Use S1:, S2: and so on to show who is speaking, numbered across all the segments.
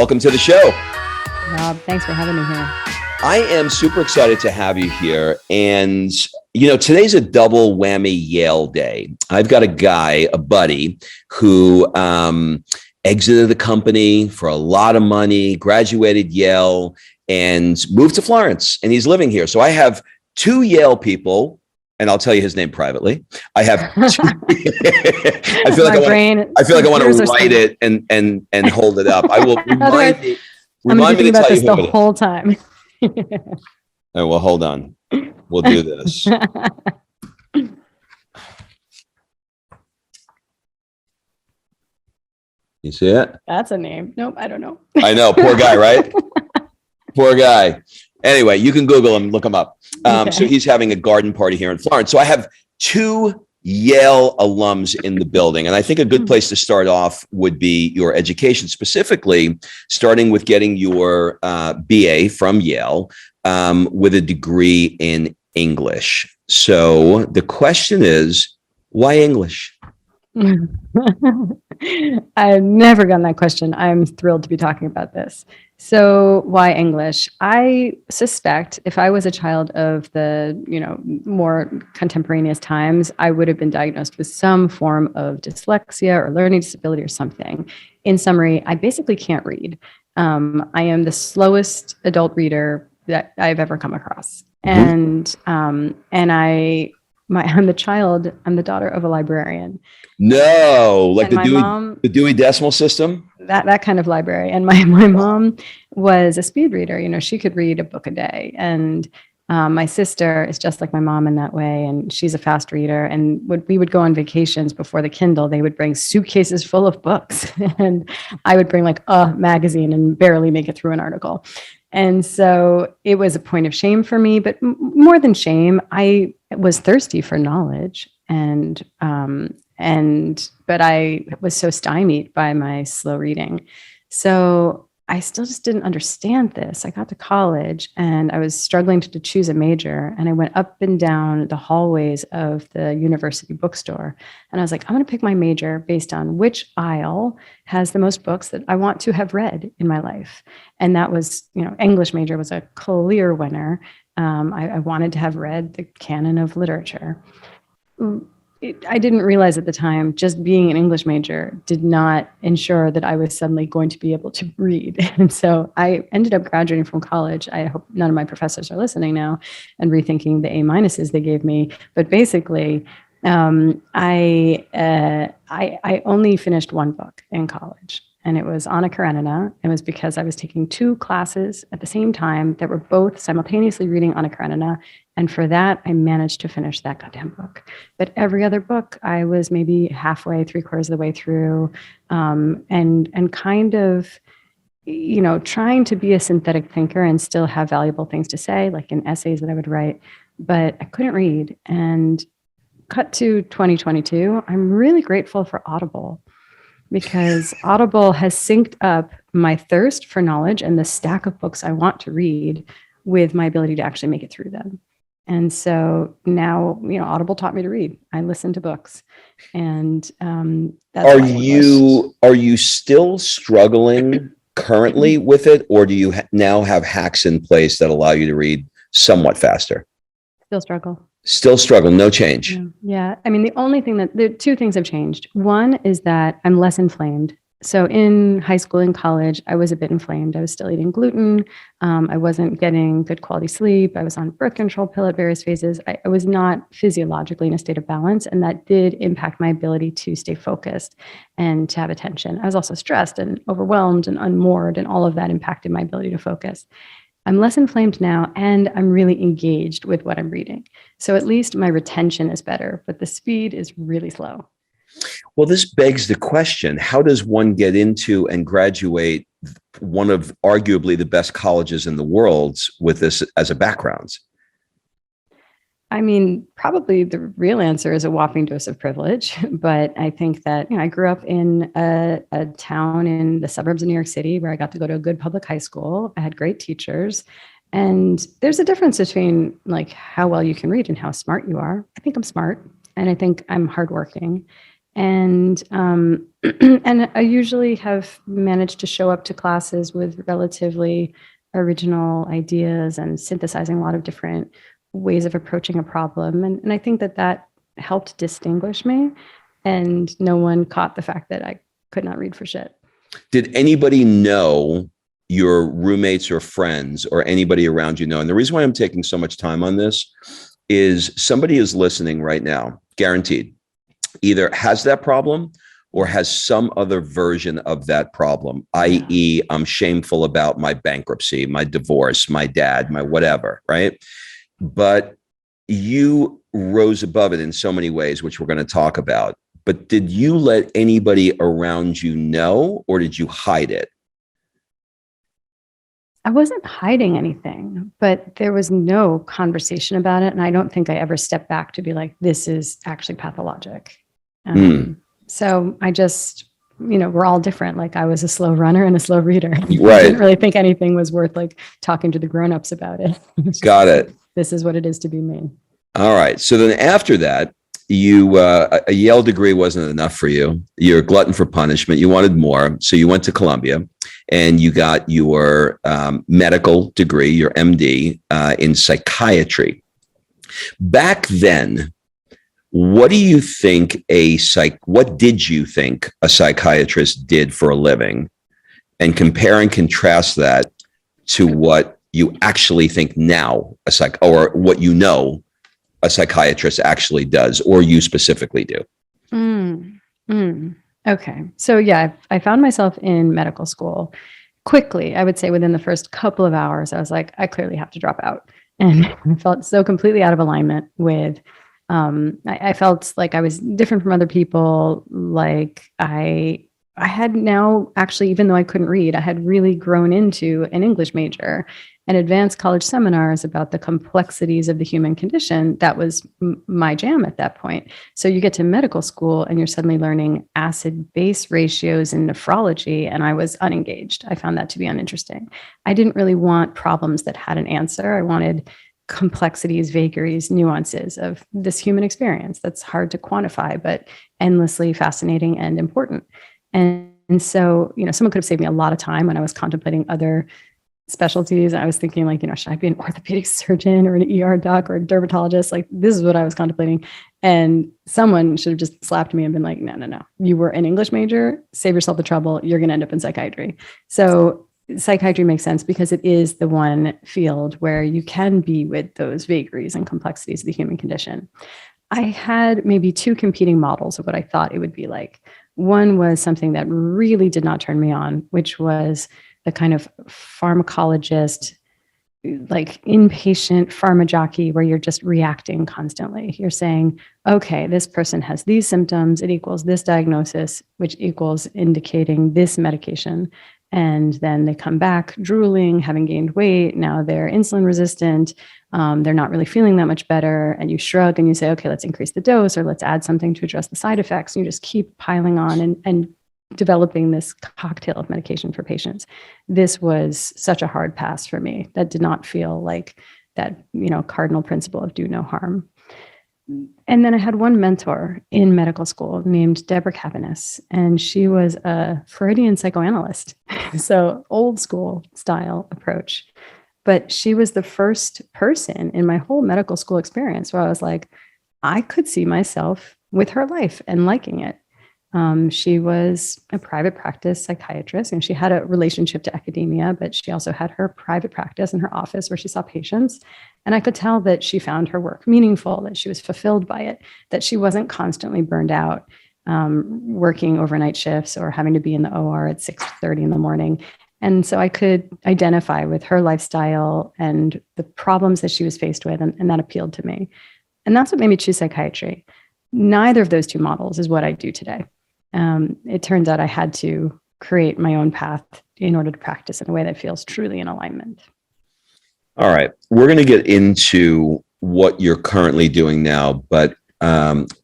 S1: welcome to the show.
S2: Rob, thanks for having me here.
S1: I am super excited to have you here. And, today's a double whammy Yale day. I've got a buddy who exited the company for a lot of money, graduated Yale, and moved to Florence. And he's living here. So I have two Yale people. And I'll tell you his name privately. I have two. I feel like I want to write it and hold it up. I will remind me.
S2: I'm going to think about this the whole time.
S1: Oh, well, hold on. We'll do this. You see it?
S2: That's a name. Nope, I don't know.
S1: I know. Poor guy, right? Poor guy. Anyway, you can Google him, look him up.
S2: Okay.
S1: So he's having a garden party here in Florence. So I have two Yale alums in the building. And I think a good place to start off would be your education, specifically starting with getting your BA from Yale with a degree in English. So the question is, why English?
S2: I've never gotten that question. I'm thrilled to be talking about this. So why English? I suspect if I was a child of the, more contemporaneous times, I would have been diagnosed with some form of dyslexia or learning disability or something. In summary, I basically can't read. I am the slowest adult reader that I've ever come across. And I'm the daughter of a librarian.
S1: No, like the Dewey Decimal System?
S2: That kind of library. And my mom was a speed reader. She could read a book a day. And my sister is just like my mom in that way. And she's a fast reader. And we would go on vacations before the Kindle, they would bring suitcases full of books. And I would bring like a magazine and barely make it through an article. And so it was a point of shame for me, but more than shame, I was thirsty for knowledge. But I was so stymied by my slow reading. So I still just didn't understand this. I got to college and I was struggling to choose a major, and I went up and down the hallways of the university bookstore. And I was like, I'm going to pick my major based on which aisle has the most books that I want to have read in my life. And that was, English major was a clear winner. I wanted to have read the canon of literature. I didn't realize at the time, just being an English major did not ensure that I was suddenly going to be able to read. And so I ended up graduating from college. I hope none of my professors are listening now and rethinking the A- they gave me. But basically, I only finished one book in college. And it was Anna Karenina. It was because I was taking two classes at the same time that were both simultaneously reading Anna Karenina. And for that, I managed to finish that goddamn book. But every other book, I was maybe halfway, 3/4 of the way through, and kind of, trying to be a synthetic thinker and still have valuable things to say, like in essays that I would write. But I couldn't read. And cut to 2022, I'm really grateful for Audible, because Audible has synced up my thirst for knowledge and the stack of books I want to read with my ability to actually make it through them. And so now, Audible taught me to read. I listen to books, and that's
S1: are you still struggling currently with it, or do you now have hacks in place that allow you to read somewhat faster? Still struggle, no change.
S2: Yeah. I mean, the two things have changed. One is that I'm less inflamed. So in high school and college, I was a bit inflamed. I was still eating gluten. I wasn't getting good quality sleep. I was on birth control pill at various phases. I was not physiologically in a state of balance. And that did impact my ability to stay focused and to have attention. I was also stressed and overwhelmed and unmoored, and all of that impacted my ability to focus. I'm less inflamed now, and I'm really engaged with what I'm reading. So at least my retention is better, but the speed is really slow.
S1: Well, this begs the question, how does one get into and graduate one of arguably the best colleges in the world with this as a background?
S2: I mean, probably the real answer is a whopping dose of privilege. But I think that, I grew up in a town in the suburbs of New York City where I got to go to a good public high school. I had great teachers. And there's a difference between like how well you can read and how smart you are. I think I'm smart, and I think I'm hardworking. And and I usually have managed to show up to classes with relatively original ideas and synthesizing a lot of different ways of approaching a problem. And I think that that helped distinguish me. And no one caught the fact that I could not read for shit.
S1: Did anybody know, your roommates or friends or anybody around you know? And the reason why I'm taking so much time on this is somebody is listening right now, guaranteed, either has that problem or has some other version of that problem, i.e., I'm shameful about my bankruptcy, my divorce, my dad, my whatever, right? But you rose above it in so many ways, which we're going to talk about. But did you let anybody around you know, or did you hide it?
S2: I wasn't hiding anything, but there was no conversation about it. And I don't think I ever stepped back to be like, this is actually pathologic. So I just, we're all different. Like I was a slow runner and a slow reader.
S1: Right.
S2: I didn't really think anything was worth like talking to the grownups about it.
S1: Got it.
S2: This is what it is to be me.
S1: All right. So then after that, you a Yale degree wasn't enough for you. You're a glutton for punishment. You wanted more. So you went to Columbia and you got your medical degree, your MD in psychiatry. Back then, what did you think a psychiatrist did for a living? And compare and contrast that to what you actually think now, or what you know a psychiatrist actually does, or you specifically do.
S2: Okay. So yeah, I found myself in medical school quickly. I would say within the first couple of hours, I was like, I clearly have to drop out. And I felt so completely out of alignment with, I felt like I was different from other people. Like I had now actually, even though I couldn't read, I had really grown into an English major and advanced college seminars about the complexities of the human condition. That was my jam at that point. So you get to medical school and you're suddenly learning acid-base ratios in nephrology, and I was unengaged. I found that to be uninteresting. I didn't really want problems that had an answer. I wanted complexities, vagaries, nuances of this human experience that's hard to quantify, but endlessly fascinating and important. And so, someone could have saved me a lot of time when I was contemplating other specialties. I was thinking like, should I be an orthopedic surgeon or an ER doc or a dermatologist? Like, this is what I was contemplating. And someone should have just slapped me and been like, no. You were an English major, save yourself the trouble. You're going to end up in psychiatry. So psychiatry makes sense because it is the one field where you can be with those vagaries and complexities of the human condition. I had maybe two competing models of what I thought it would be like. One was something that really did not turn me on, which was the kind of pharmacologist, like inpatient pharma jockey, where you're just reacting constantly. You're saying, okay, this person has these symptoms, it equals this diagnosis, which equals indicating this medication. And then they come back drooling, having gained weight. Now they're insulin resistant. They're not really feeling that much better. And you shrug and you say, okay, let's increase the dose, or let's add something to address the side effects. And you just keep piling on and developing this cocktail of medication for patients. This was such a hard pass for me. That did not feel like that, cardinal principle of do no harm. And then I had one mentor in medical school named Deborah Cavanis, and she was a Freudian psychoanalyst. So old school style approach. But she was the first person in my whole medical school experience where I was like, I could see myself with her life and liking it. She was a private practice psychiatrist, and she had a relationship to academia, but she also had her private practice in her office where she saw patients. And I could tell that she found her work meaningful, that she was fulfilled by it, that she wasn't constantly burned out, working overnight shifts or having to be in the OR at 6:30 in the morning. And so I could identify with her lifestyle and the problems that she was faced with, and that appealed to me. And that's what made me choose psychiatry. Neither of those two models is what I do today. It turns out I had to create my own path in order to practice in a way that feels truly in alignment.
S1: All right. We're going to get into what you're currently doing now. But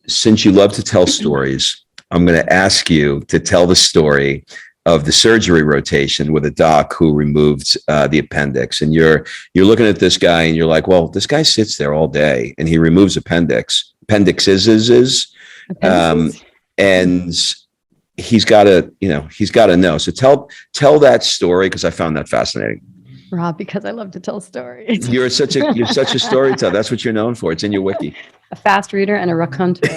S1: since you love to tell stories, I'm going to ask you to tell the story of the surgery rotation with a doc who removed the appendix. And you're looking at this guy and you're like, well, this guy sits there all day and he removes appendixes. and he's got to, he's got to know. So tell that story, because I found that fascinating.
S2: Rob, because I love to tell stories.
S1: You're such a storyteller. That's what you're known for. It's in your wiki.
S2: A fast reader and a raconteur.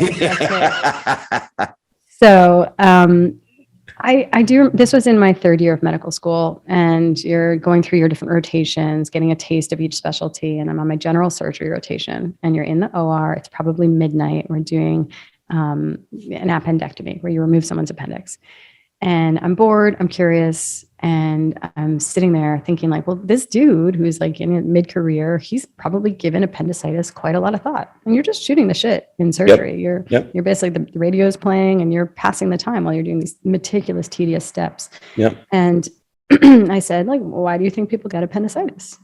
S2: So I do. This was in my third year of medical school, and you're going through your different rotations, getting a taste of each specialty. And I'm on my general surgery rotation, and you're in the OR. It's probably midnight. We're doing an appendectomy, where you remove someone's appendix. And I'm bored, I'm curious, and I'm sitting there thinking like, well, this dude who's like in mid-career, he's probably given appendicitis quite a lot of thought. And you're just shooting the shit in surgery. You're basically, the radio is playing and you're passing the time while you're doing these meticulous, tedious steps.
S1: Yep.
S2: And I said, like, why do you think people get appendicitis?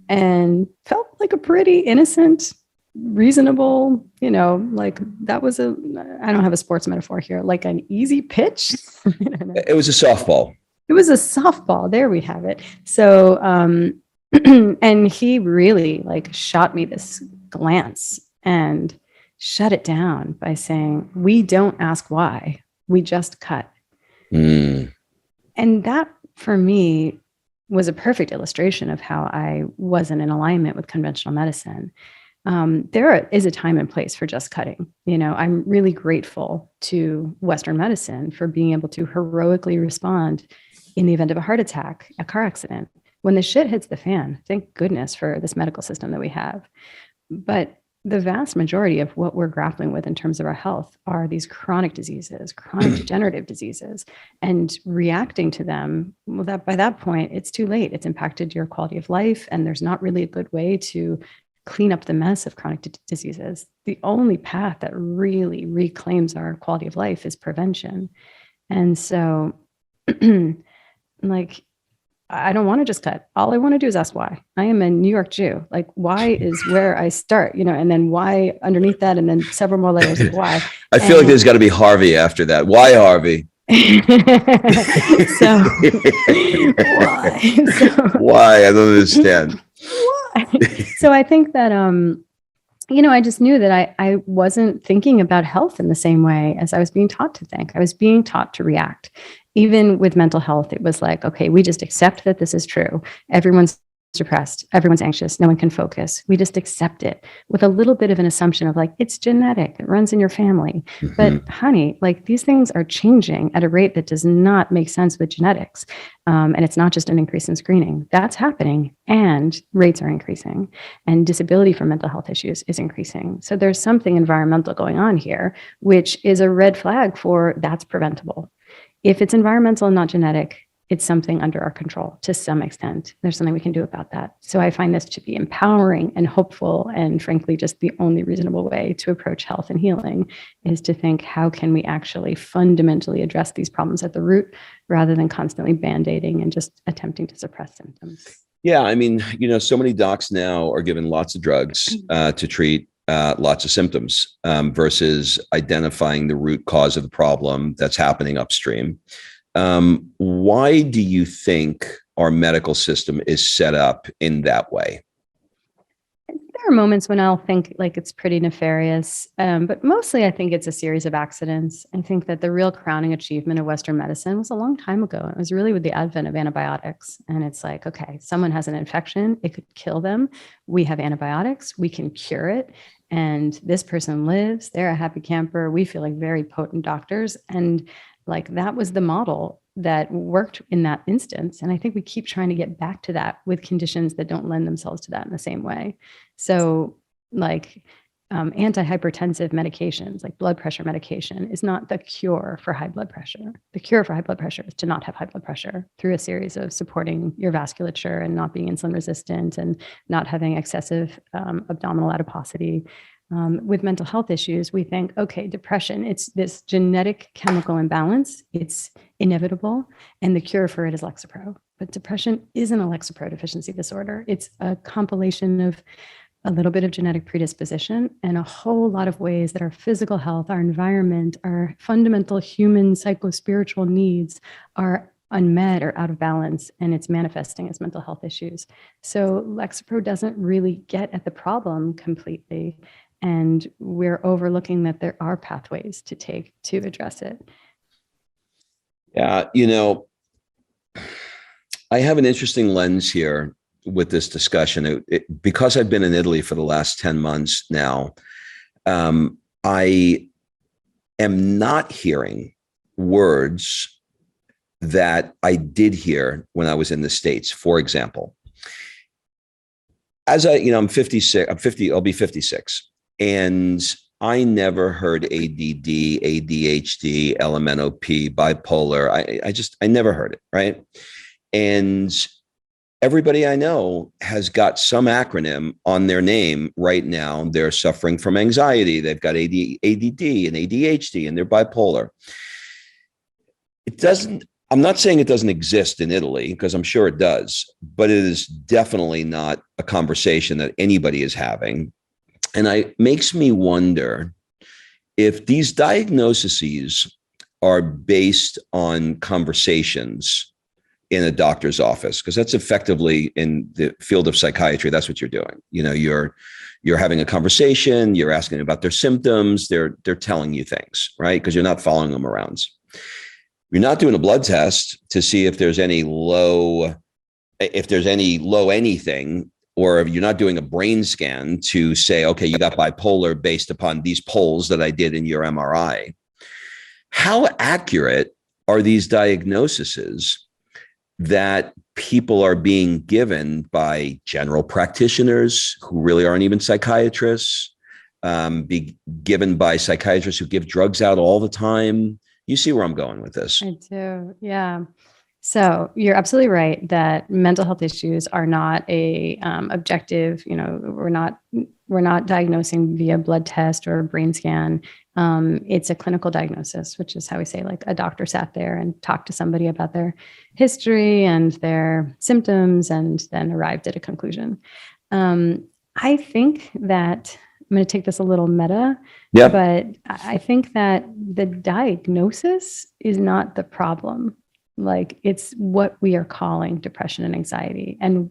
S2: And felt like a pretty innocent, reasonable, like that was I don't have a sports metaphor here, like an easy pitch.
S1: It was a softball.
S2: It was a softball. There we have it. So, and he really like shot me this glance and shut it down by saying, we don't ask why, we just cut. And that for me was a perfect illustration of how I wasn't in alignment with conventional medicine. There is a time and place for just cutting. I'm really grateful to Western medicine for being able to heroically respond in the event of a heart attack, a car accident, when the shit hits the fan. Thank goodness for this medical system that we have. But the vast majority of what we're grappling with in terms of our health are these chronic diseases, chronic degenerative diseases, and reacting to them. Well, that by that point, it's too late. It's impacted your quality of life, and there's not really a good way to clean up the mess of chronic diseases. The only path that really reclaims our quality of life is prevention. And so, like, I don't want to just cut. All I want to do is ask why. I am a New York Jew. Like, why is where I start, and then why underneath that, and then several more layers of why.
S1: I feel like there's got to be Harvey after that. Why Harvey?
S2: So, why?
S1: Why? I don't understand.
S2: So I think that, I just knew that I wasn't thinking about health in the same way as I was being taught to think. I was being taught to react. Even with mental health, it was like, okay, we just accept that this is true. Everyone's depressed. Everyone's anxious. No one can focus. We just accept it with a little bit of an assumption of like, it's genetic. It runs in your family. Mm-hmm. But honey, like these things are changing at a rate that does not make sense with genetics. And it's not just an increase in screening. That's happening. And rates are increasing. And disability for mental health issues is increasing. So there's something environmental going on here, which is a red flag for that's preventable. If it's environmental and not genetic, it's something under our control to some extent. There's something we can do about that. So I find this to be empowering and hopeful, and frankly, just the only reasonable way to approach health and healing is to think, how can we actually fundamentally address these problems at the root rather than constantly band-aiding and just attempting to suppress symptoms?
S1: Yeah, I mean, so many docs now are given lots of drugs to treat lots of symptoms versus identifying the root cause of the problem that's happening upstream. Why do you think our medical system is set up in that way?
S2: There are moments when I'll think like it's pretty nefarious, but mostly I think it's a series of accidents. I think that the real crowning achievement of Western medicine was a long time ago. It was really with the advent of antibiotics. And it's like, okay, someone has an infection, it could kill them. We have antibiotics, we can cure it. And this person lives, they're a happy camper. We feel like very potent doctors. And like that was the model that worked in that instance. And I think we keep trying to get back to that with conditions that don't lend themselves to that in the same way. So like antihypertensive medications, like blood pressure medication, is not the cure for high blood pressure. The cure for high blood pressure is to not have high blood pressure through a series of supporting your vasculature and not being insulin resistant and not having excessive abdominal adiposity. With mental health issues, we think, okay, depression, it's this genetic chemical imbalance. It's inevitable. And the cure for it is Lexapro. But depression isn't a Lexapro deficiency disorder. It's a compilation of a little bit of genetic predisposition and a whole lot of ways that our physical health, our environment, our fundamental human psychospiritual needs are unmet or out of balance, and it's manifesting as mental health issues. So Lexapro doesn't really get at the problem completely. And we're overlooking that there are pathways to take to address it.
S1: Yeah, I have an interesting lens here with this discussion. Because I've been in Italy for the last 10 months now, I am not hearing words that I did hear when I was in the States. For example, I'm 56, I'll be 56. And I never heard ADD, ADHD, LMNOP, bipolar. I never heard it, right? And everybody I know has got some acronym on their name right now. They're suffering from anxiety. They've got ADD and ADHD, and they're bipolar. I'm not saying it doesn't exist in Italy, because I'm sure it does, but it is definitely not a conversation that anybody is having. And it makes me wonder if these diagnoses are based on conversations in a doctor's office, because that's effectively, in the field of psychiatry, that's what you're doing. You're having a conversation, you're asking about their symptoms, they're telling you things, right? Because you're not following them around. You're not doing a blood test to see if there's any low anything, or if you're not doing a brain scan to say, okay, you got bipolar based upon these polls that I did in your MRI. How accurate are these diagnoses that people are being given by general practitioners who really aren't even psychiatrists, be given by psychiatrists who give drugs out all the time? You see where I'm going with this?
S2: I do. Yeah. So you're absolutely right that mental health issues are not a objective. We're not diagnosing via blood test or brain scan. It's a clinical diagnosis, which is how we say, like, a doctor sat there and talked to somebody about their history and their symptoms, and then arrived at a conclusion. I think that I'm going to take this a little meta, but I think that the diagnosis is not the problem. Like, it's what we are calling depression and anxiety, and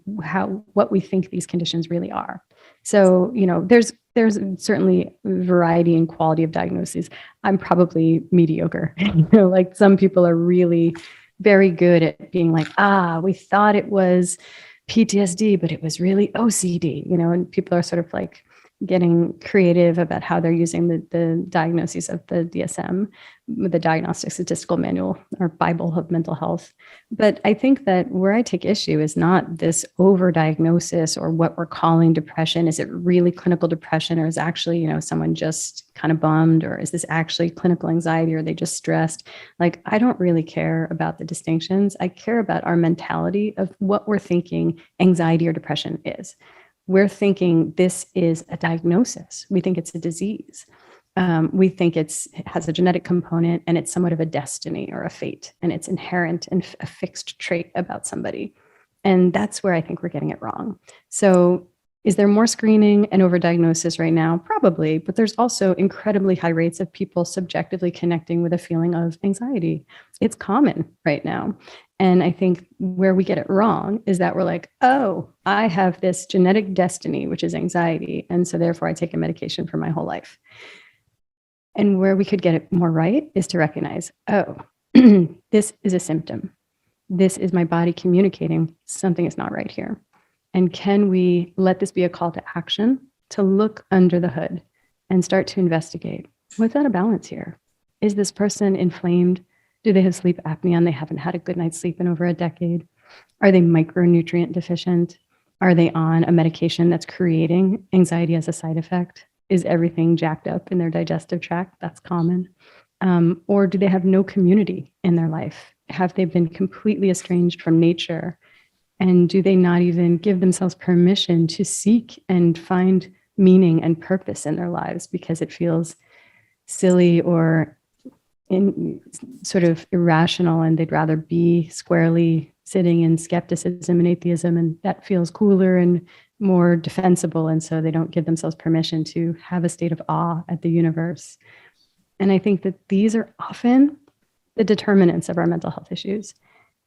S2: what we think these conditions really are. So, there's certainly variety and quality of diagnoses. I'm probably mediocre. Like, some people are really very good at being like, we thought it was PTSD, but it was really OCD, and people are sort of like getting creative about how they're using the diagnoses of the DSM, the Diagnostic Statistical Manual, or Bible of mental health. But I think that where I take issue is not this overdiagnosis or what we're calling depression. Is it really clinical depression, or is actually, someone just kind of bummed, or is this actually clinical anxiety, or are they just stressed? Like, I don't really care about the distinctions. I care about our mentality of what we're thinking anxiety or depression is. We're thinking this is a diagnosis. We think it's a disease. We think it has a genetic component, and it's somewhat of a destiny or a fate, and it's inherent and a fixed trait about somebody. And that's where I think we're getting it wrong. So is there more screening and overdiagnosis right now? Probably, but there's also incredibly high rates of people subjectively connecting with a feeling of anxiety. It's common right now. And I think where we get it wrong is that we're like, oh, I have this genetic destiny, which is anxiety, and so therefore I take a medication for my whole life. And where we could get it more right is to recognize, oh, this is a symptom. This is my body communicating something is not right here. And can we let this be a call to action to look under the hood and start to investigate, what's out of balance here? Is this person inflamed? Do they have sleep apnea and they haven't had a good night's sleep in over a decade? Are they micronutrient deficient? Are they on a medication that's creating anxiety as a side effect? Is everything jacked up in their digestive tract? That's common. Or do they have no community in their life? Have they been completely estranged from nature? And do they not even give themselves permission to seek and find meaning and purpose in their lives because it feels silly or sort of irrational, and they'd rather be squarely sitting in skepticism and atheism, and that feels cooler and more defensible, and so they don't give themselves permission to have a state of awe at the universe. And I think that these are often the determinants of our mental health issues.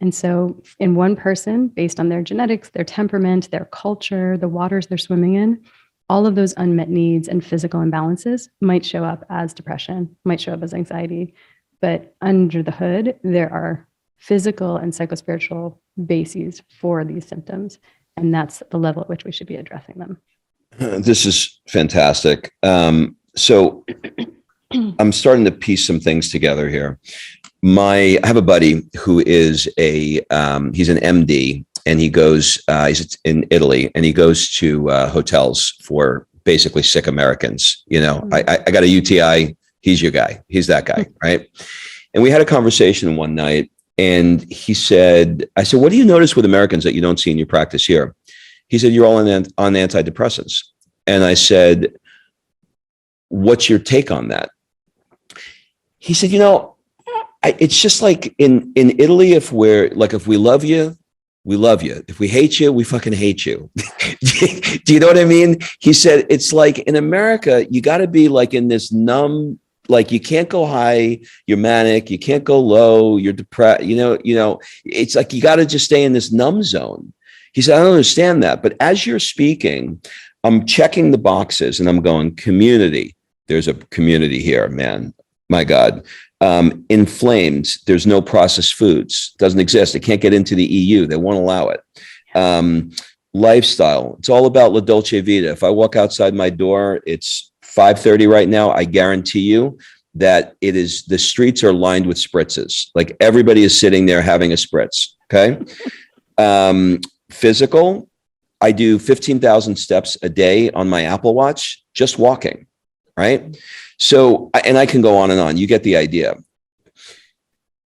S2: And so in one person, based on their genetics, their temperament, their culture, the waters they're swimming in, all of those unmet needs and physical imbalances might show up as depression, might show up as anxiety. But under the hood, there are physical and psychospiritual bases for these symptoms. And that's the level at which we should be addressing them.
S1: This is fantastic. So I'm starting to piece some things together here. I have a buddy who is he's an MD, and he goes, he's in Italy, and he goes to hotels for basically sick Americans. You know, I got a UTI. He's your guy. He's that guy, right? And we had a conversation one night, and I said, what do you notice with Americans that you don't see in your practice here? He said, you're all on antidepressants. And I said, what's your take on that? He said, it's just like in Italy, if we love you, we love you. If we hate you, we fucking hate you. Do you know what I mean? He said, it's like in America, you got to be like in this numb, like you can't go high, you're manic, you can't go low, you're depressed, it's like you got to just stay in this numb zone. He said, I don't understand that. But as you're speaking, I'm checking the boxes and I'm going, community. There's a community here, man. My God. Inflamed. There's no processed foods. Doesn't exist. It can't get into the EU. They won't allow it. Lifestyle. It's all about La Dolce Vita. If I walk outside my door, it's 5:30 right now. I guarantee you that the streets are lined with spritzes. Like everybody is sitting there having a spritz. Okay. Physical. I do 15,000 steps a day on my Apple Watch, just walking. Right. So, and I can go on and on. You get the idea.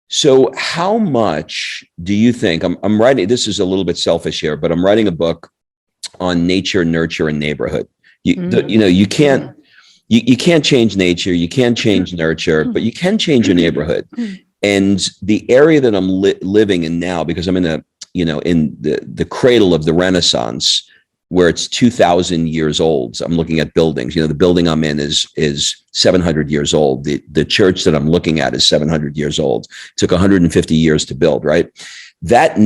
S1: So how much do you think I'm writing? This is a little bit selfish here, but I'm writing a book on nature, nurture, and neighborhood. You can't change nature. You can't change nurture, but you can change your neighborhood. And the area that I'm living in now, because I'm in the cradle of the Renaissance, where it's 2,000 years old. So I'm looking at buildings. The building I'm in is 700 years old. The church that I'm looking at is 700 years old. It took 150 years to build, right? That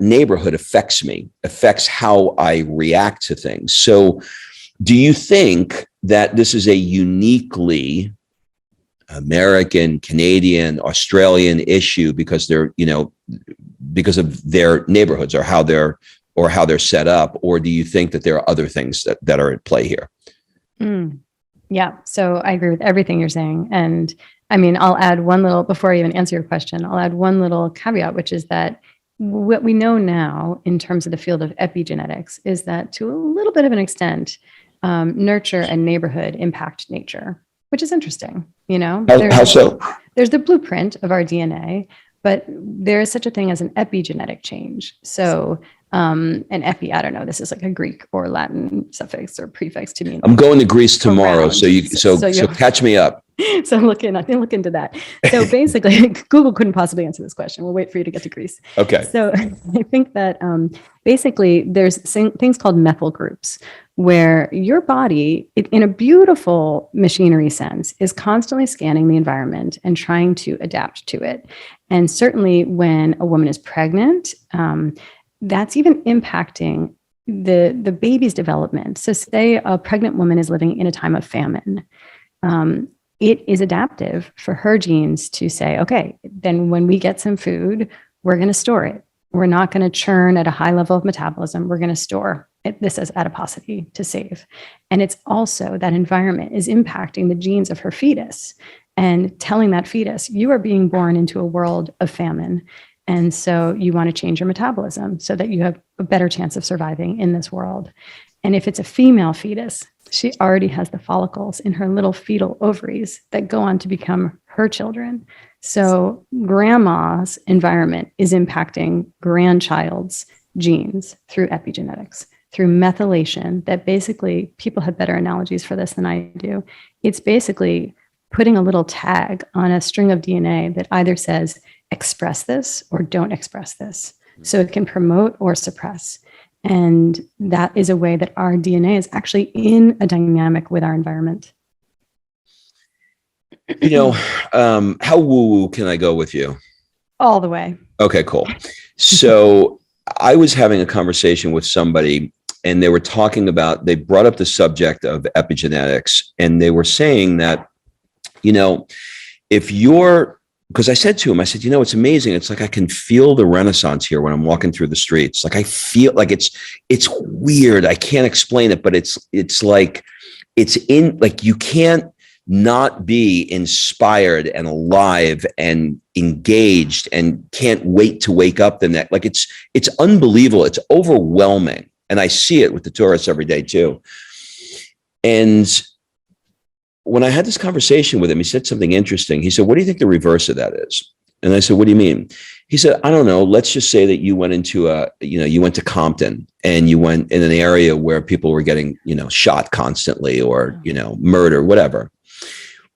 S1: neighborhood affects how I react to things. So do you think that this is a uniquely American, Canadian, Australian issue because because of their neighborhoods or how they're set up, or do you think that there are other things that are at play here?
S2: Yeah. So I agree with everything you're saying. And I mean, I'll add one little, before I even answer your question, I'll add one little caveat, which is that what we know now in terms of the field of epigenetics is that to a little bit of an extent, nurture and neighborhood impact nature, which is interesting.
S1: How so?
S2: There's the blueprint of our DNA, but there is such a thing as an epigenetic change. So an epi, I don't know, this is like a Greek or Latin suffix or prefix to mean.
S1: I'm going to Greece tomorrow, so catch me up.
S2: So I'm looking into that. So basically, Google couldn't possibly answer this question. We'll wait for you to get to Greece.
S1: Okay.
S2: So I think that basically there's things called methyl groups, where your body, in a beautiful machinery sense, is constantly scanning the environment and trying to adapt to it. And certainly when a woman is pregnant, that's even impacting the baby's development. So say a pregnant woman is living in a time of famine. It is adaptive for her genes to say, okay, then when we get some food, we're going to store it. We're not going to churn at a high level of metabolism. We're going to store this as adiposity to save. And it's also that environment is impacting the genes of her fetus and telling that fetus, you are being born into a world of famine. And so you want to change your metabolism so that you have a better chance of surviving in this world. And if it's a female fetus, she already has the follicles in her little fetal ovaries that go on to become her children. So grandma's environment is impacting grandchild's genes through epigenetics, through methylation, that basically, people have better analogies for this than I do. It's basically putting a little tag on a string of DNA that either says, express this or don't express this. So it can promote or suppress. And that is a way that our DNA is actually in a dynamic with our environment.
S1: How woo-woo can I go with you?
S2: All the way.
S1: Okay, cool. So I was having a conversation with somebody and they were talking about, they brought up the subject of epigenetics, and they were saying that, if you're, because I said to him, I said, it's amazing. It's like I can feel the renaissance here when I'm walking through the streets. Like I feel like it's weird. I can't explain it, but it's like it's in, like you can't not be inspired and alive and engaged and can't wait to wake up the next. Like it's unbelievable. It's overwhelming, and I see it with the tourists every day too. And when I had this conversation with him, he said something interesting. He said, "What do you think the reverse of that is?" And I said, "What do you mean?" He said, "I don't know. Let's just say that you went into you went to Compton and you went in an area where people were getting, shot constantly or, murder, whatever.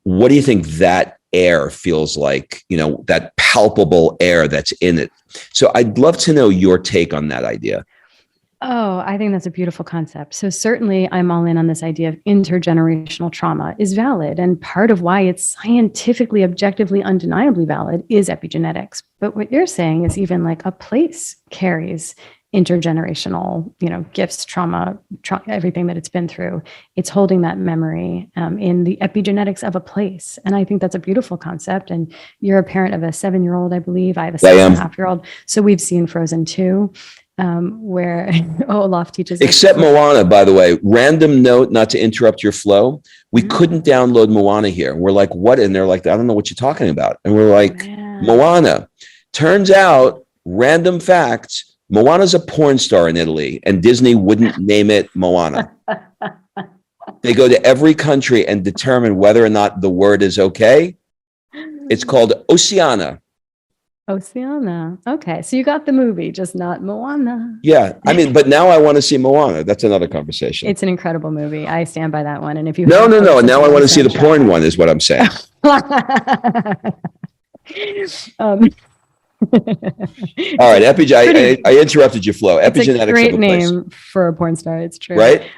S1: What do you think that air feels like, that palpable air that's in it?" So I'd love to know your take on that idea.
S2: Oh, I think that's a beautiful concept. So certainly I'm all in on this idea of intergenerational trauma is valid. And part of why it's scientifically, objectively, undeniably valid is epigenetics. But what you're saying is even like a place carries intergenerational, gifts, trauma, everything that it's been through. It's holding that memory in the epigenetics of a place. And I think that's a beautiful concept. And you're a parent of a 7-year-old, I believe. I have a 7.5-year-old. So we've seen Frozen 2. Where Olaf teaches us.
S1: Except Moana, by the way. Random note, not to interrupt your flow. We couldn't download Moana here. We're like, what? And they're like, I don't know what you're talking about. And we're like, Moana. Turns out, random fact, Moana's a porn star in Italy, and Disney wouldn't name it Moana. They go to every country and determine whether or not the word is okay. It's called Oceana.
S2: Oceana. Okay. So you got the movie, just not Moana.
S1: Yeah. I mean, but now I want to see Moana. That's another conversation.
S2: It's an incredible movie. I stand by that one. And if you
S1: No. Now I want to see the porn one is what I'm saying. All right. I interrupted your flow.
S2: Epigenetics. It's a great name for a porn star. It's true.
S1: Right.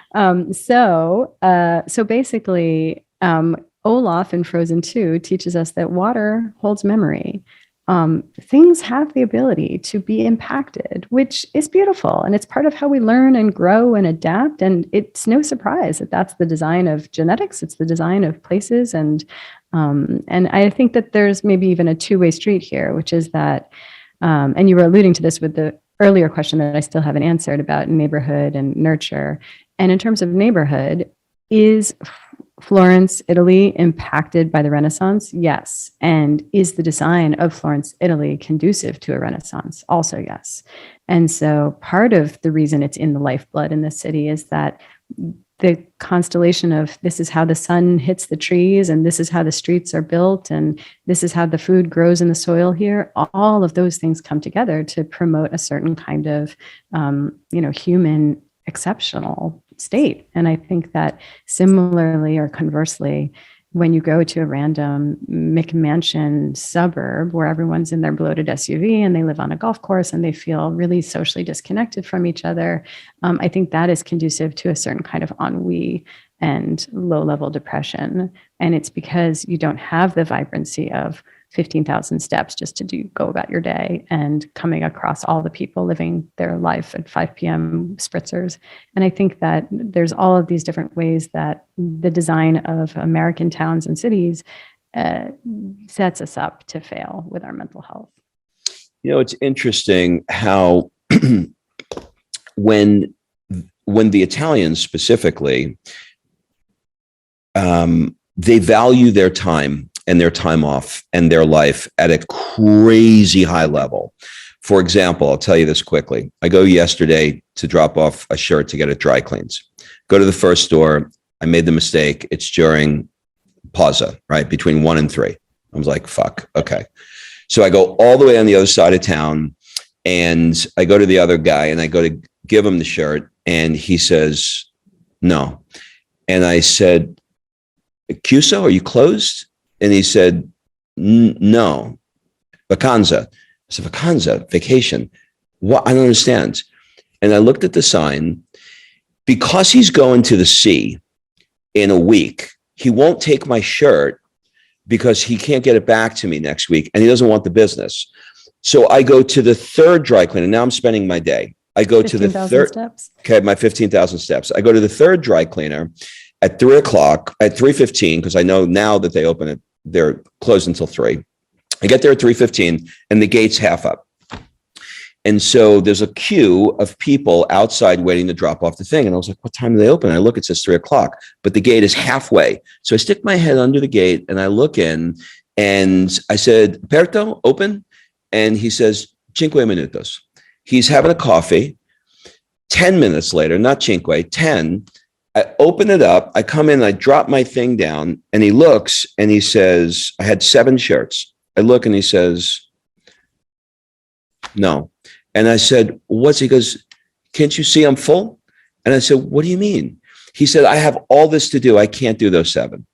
S2: So basically, Olaf in Frozen 2 teaches us that water holds memory. Things have the ability to be impacted, which is beautiful. And it's part of how we learn and grow and adapt. And it's no surprise that that's the design of genetics. It's the design of places. And I think that there's maybe even a two-way street here, which is that, and you were alluding to this with the earlier question that I still haven't answered about neighborhood and nurture. And in terms of neighborhood, is Florence, Italy impacted by the Renaissance? Yes. And is the design of Florence, Italy conducive to a Renaissance? Also, yes. And so part of the reason it's in the lifeblood in the city is that the constellation of this is how the sun hits the trees and this is how the streets are built and this is how the food grows in the soil here. All of those things come together to promote a certain kind of, human exceptional state. And I think that similarly or conversely, when you go to a random McMansion suburb where everyone's in their bloated SUV and they live on a golf course and they feel really socially disconnected from each other, I think that is conducive to a certain kind of ennui and low-level depression. And it's because you don't have the vibrancy of 15,000 steps just to go about your day and coming across all the people living their life at 5 p.m. spritzers. And I think that there's all of these different ways that the design of American towns and cities sets us up to fail with our mental health.
S1: It's interesting how when the Italians specifically, they value their time and their time off and their life at a crazy high level. For example, I'll tell you this quickly. I go yesterday to drop off a shirt to get it dry cleans. Go to the first store. I made the mistake. It's during pausa, right? Between 1 and 3. I was like, fuck. Okay. So I go all the way on the other side of town and I go to the other guy and I go to give him the shirt and he says, no. And I said, Cuso, are you closed? And he said, no, vacanza. I said, vacanza, vacation. What? I don't understand. And I looked at the sign. Because he's going to the sea in a week, he won't take my shirt because he can't get it back to me next week and he doesn't want the business. So I go to the third dry cleaner. Now I'm spending my day. I go to the
S2: 15,000
S1: third.
S2: steps.
S1: Okay, my 15,000 steps. I go to the third dry cleaner at 3:00 at 3:15 because I know now that they open it, they're closed until 3. I get there at 3:15 and the gate's half up. And so there's a queue of people outside waiting to drop off the thing. And I was like, what time do they open? And I look, it says 3:00, but the gate is halfway. So I stick my head under the gate and I look in and I said, Aperto, open. And he says, 5 minutos. He's having a coffee. 10 minutes later, not cinque, 10, I open it up. I come in, I drop my thing down and he looks and he says, I had 7 shirts. I look and he says, no. And I said, what's, he goes, can't you see I'm full? And I said, what do you mean? He said, I have all this to do. I can't do those 7.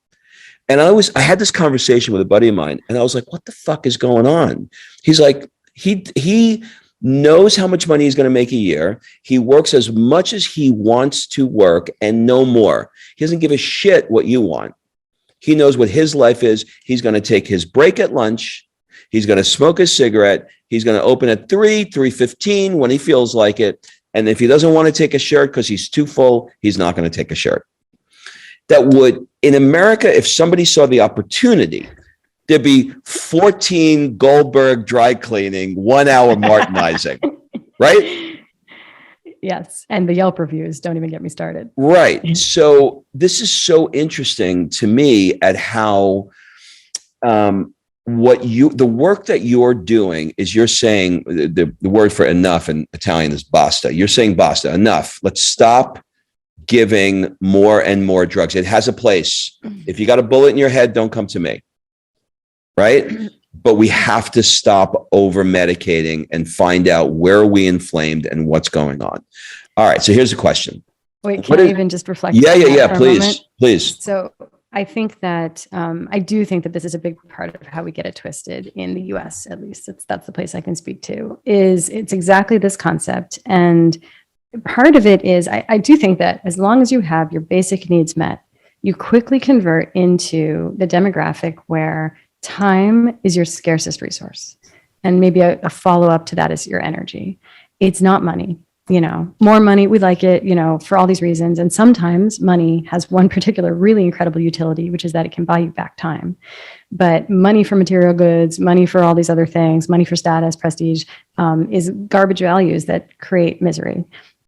S1: And I had this conversation with a buddy of mine and I was like, what the fuck is going on? He's like, he knows how much money he's going to make a year. He works as much as he wants to work and no more. He doesn't give a shit what you want. He knows what his life is. He's going to take his break at lunch. He's going to smoke a cigarette. He's going to open at 3:15 when he feels like it. And if he doesn't want to take a shirt because he's too full, he's not going to take a shirt. That would, in America, if somebody saw the opportunity, there'd be 14 Goldberg dry cleaning, 1 hour Martinizing, right?
S2: Yes. And the Yelp reviews, don't even get me started.
S1: Right. So this is so interesting to me at how the work that you're doing is you're saying the word for enough in Italian is basta. You're saying basta, enough. Let's stop giving more and more drugs. It has a place. If you got a bullet in your head, don't come to me. Right? But we have to stop over medicating and find out where are we inflamed and what's going on. All right. So here's a question.
S2: Wait, can I even just reflect?
S1: Yeah. Please.
S2: So I think that I do think that this is a big part of how we get it twisted in the US, at least. That's the place I can speak to, is it's exactly this concept. And part of it is I do think that as long as you have your basic needs met, you quickly convert into the demographic where time is your scarcest resource. And maybe a follow-up to that is your energy. It's not money. More money, we like it, for all these reasons. And sometimes money has one particular really incredible utility, which is that it can buy you back time. But money for material goods, money for all these other things, money for status, prestige, is garbage values that create misery.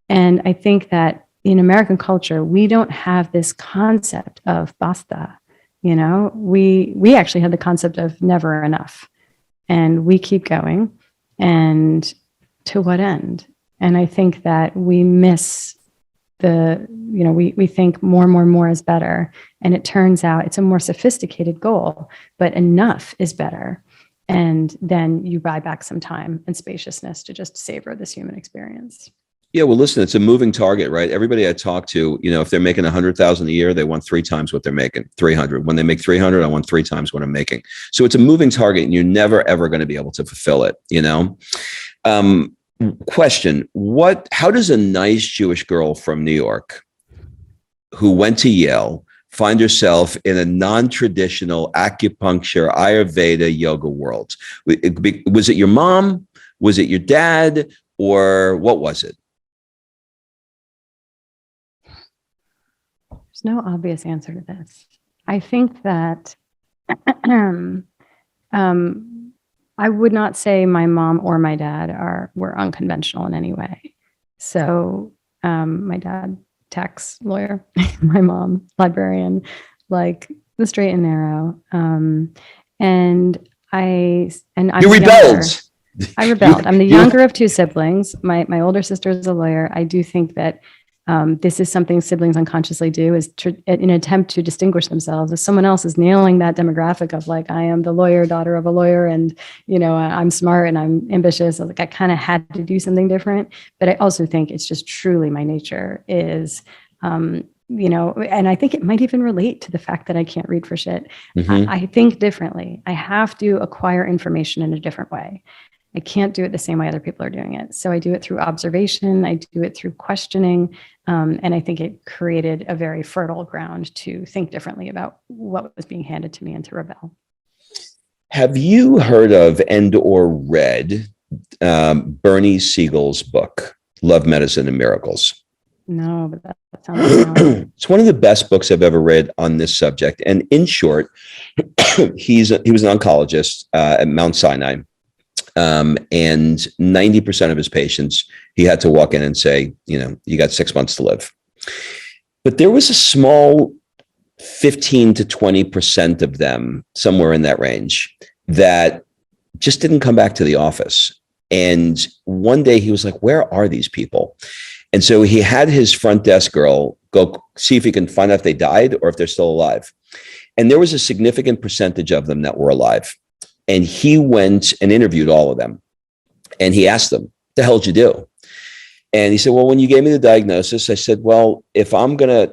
S2: And I think that in American culture, we don't have this concept of basta. We actually had the concept of never enough, and we keep going. And to what end? And I think that we miss we think more is better. And it turns out it's a more sophisticated goal, but enough is better. And then you buy back some time and spaciousness to just savor this human experience.
S1: Yeah, well, listen, it's a moving target, right? Everybody I talk to, if they're making 100,000 a year, they want 3 times what they're making, 300. When they make 300, I want 3 times what I'm making. So it's a moving target, and you're never ever going to be able to fulfill it. Question: how does a nice Jewish girl from New York who went to Yale find herself in a non-traditional acupuncture, Ayurveda, yoga world? Was it your mom? Was it your dad? Or what was it?
S2: There's no obvious answer to this. I think that I would not say my mom or my dad were unconventional in any way. So my dad, tax lawyer, my mom, librarian, like the straight and narrow. And you rebelled. I rebelled. I'm the younger of 2 siblings. My older sister is a lawyer. I do think that this is something siblings unconsciously do, is in an attempt to distinguish themselves. If someone else is nailing that demographic of like, I am the lawyer, daughter of a lawyer, and I'm smart and I'm ambitious, I kind of had to do something different. But I also think it's just truly my nature is, and I think it might even relate to the fact that I can't read for shit. Mm-hmm. I think differently. I have to acquire information in a different way. I can't do it the same way other people are doing it. So I do it through observation. I do it through questioning. And I think it created a very fertile ground to think differently about what was being handed to me and to rebel.
S1: Have you heard of and or read Bernie Siegel's book, Love, Medicine, and Miracles.
S2: No, but that sounds like an
S1: It's one of the best books I've ever read on this subject. And in short, he was an oncologist at Mount Sinai. And 90% of his patients, he had to walk in and say, you got 6 months to live. But there was a small 15 to 20% of them, somewhere in that range, that just didn't come back to the office. And one day he was like, where are these people? And so he had his front desk girl go see if he can find out if they died or if they're still alive. And there was a significant percentage of them that were alive. And he went and interviewed all of them. And he asked them, the hell did you do? And he said, well, when you gave me the diagnosis, I said, well, if I'm going to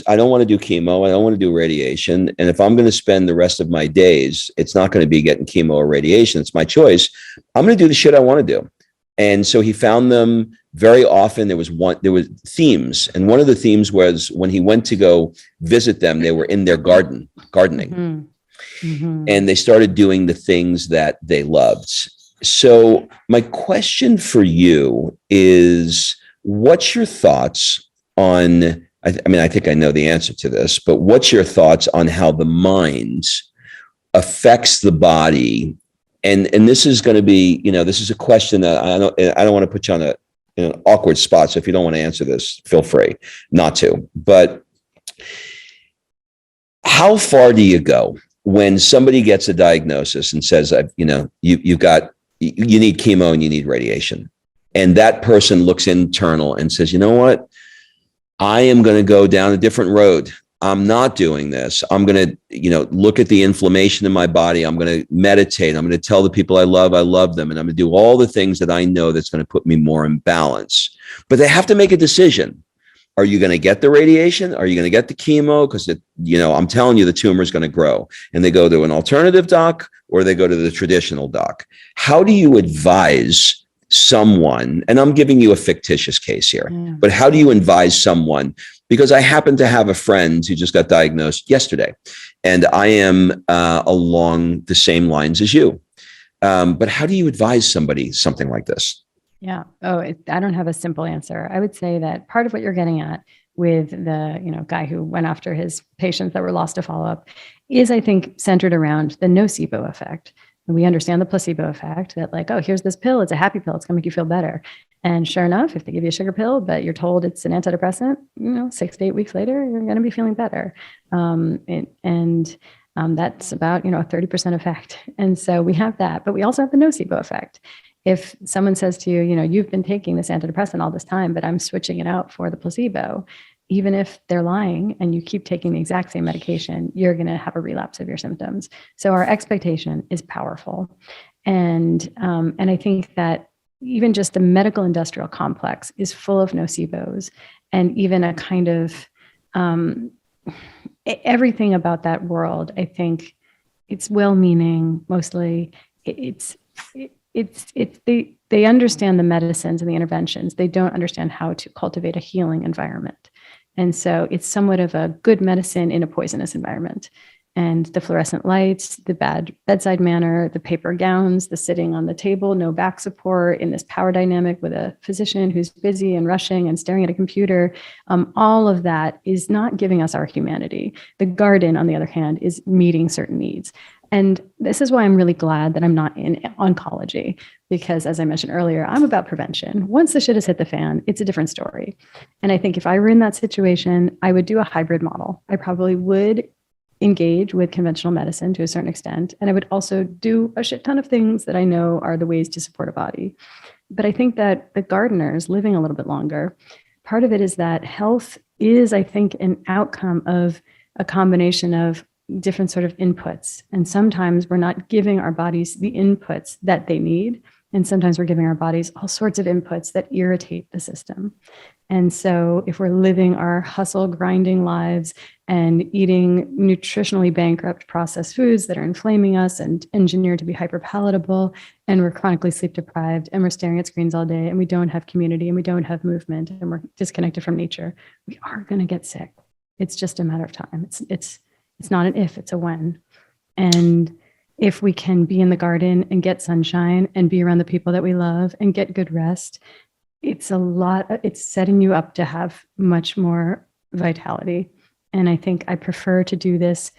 S1: I don't want to do chemo, I don't want to do radiation. And if I'm going to spend the rest of my days, it's not going to be getting chemo or radiation. It's my choice. I'm going to do the shit I want to do. And so he found them very often. There were themes. And one of the themes was when he went to go visit them, they were in their gardening.
S2: Mm-hmm. Mm-hmm.
S1: And they started doing the things that they loved. So my question for you is, what's your thoughts on, I think I know the answer to this, but what's your thoughts on how the mind affects the body? And this is going to be, this is a question that I don't want to put you on an awkward spot. So if you don't want to answer this, feel free not to. But how far do you go when somebody gets a diagnosis and says, you need chemo and you need radiation, and that person looks internal and says, you know what, I am going to go down a different road. I'm not doing this. I'm going to, look at the inflammation in my body. I'm going to meditate. I'm going to tell the people I love them. And I'm going to do all the things that I know that's going to put me more in balance. But they have to make a decision. Are you going to get the radiation? Are you going to get the chemo? Because, I'm telling you, the tumor is going to grow. And they go to an alternative doc or they go to the traditional doc. How do you advise someone? And I'm giving you a fictitious case here, but how do you advise someone? Because I happen to have a friend who just got diagnosed yesterday, and I am along the same lines as you. But how do you advise somebody something like this?
S2: Yeah. I don't have a simple answer. I would say that part of what you're getting at with the, guy who went after his patients that were lost to follow-up is, I think, centered around the nocebo effect. And we understand the placebo effect that here's this pill. It's a happy pill. It's going to make you feel better. And sure enough, if they give you a sugar pill, but you're told it's an antidepressant, 6 to 8 weeks later, you're going to be feeling better. That's about, a 30% effect. And so we have that, but we also have the nocebo effect. If someone says to you, you've been taking this antidepressant all this time, but I'm switching it out for the placebo, even if they're lying and you keep taking the exact same medication, you're going to have a relapse of your symptoms. So our expectation is powerful. And I think that even just the medical industrial complex is full of nocebos, and even a kind of everything about that world. I think it's well-meaning mostly. They understand the medicines and the interventions. They don't understand how to cultivate a healing environment. And so it's somewhat of a good medicine in a poisonous environment. And the fluorescent lights, the bad bedside manner, the paper gowns, the sitting on the table, no back support in this power dynamic with a physician who's busy and rushing and staring at a computer, all of that is not giving us our humanity. The garden, on the other hand, is meeting certain needs. And this is why I'm really glad that I'm not in oncology, because as I mentioned earlier, I'm about prevention. Once the shit has hit the fan, it's a different story. And I think if I were in that situation, I would do a hybrid model. I probably would engage with conventional medicine to a certain extent. And I would also do a shit ton of things that I know are the ways to support a body. But I think that the gardeners living a little bit longer, part of it is that health is, I think, an outcome of a combination of different sort of inputs. And sometimes we're not giving our bodies the inputs that they need. And sometimes we're giving our bodies all sorts of inputs that irritate the system. And so if we're living our hustle grinding lives and eating nutritionally bankrupt processed foods that are inflaming us and engineered to be hyperpalatable, and we're chronically sleep deprived, and we're staring at screens all day, and we don't have community, and we don't have movement, and we're disconnected from nature, we are going to get sick. It's just a matter of time. It's not an if, it's a when. And if we can be in the garden and get sunshine and be around the people that we love and get good rest it's a lot. It's setting you up to have much more vitality. And I think I prefer to do this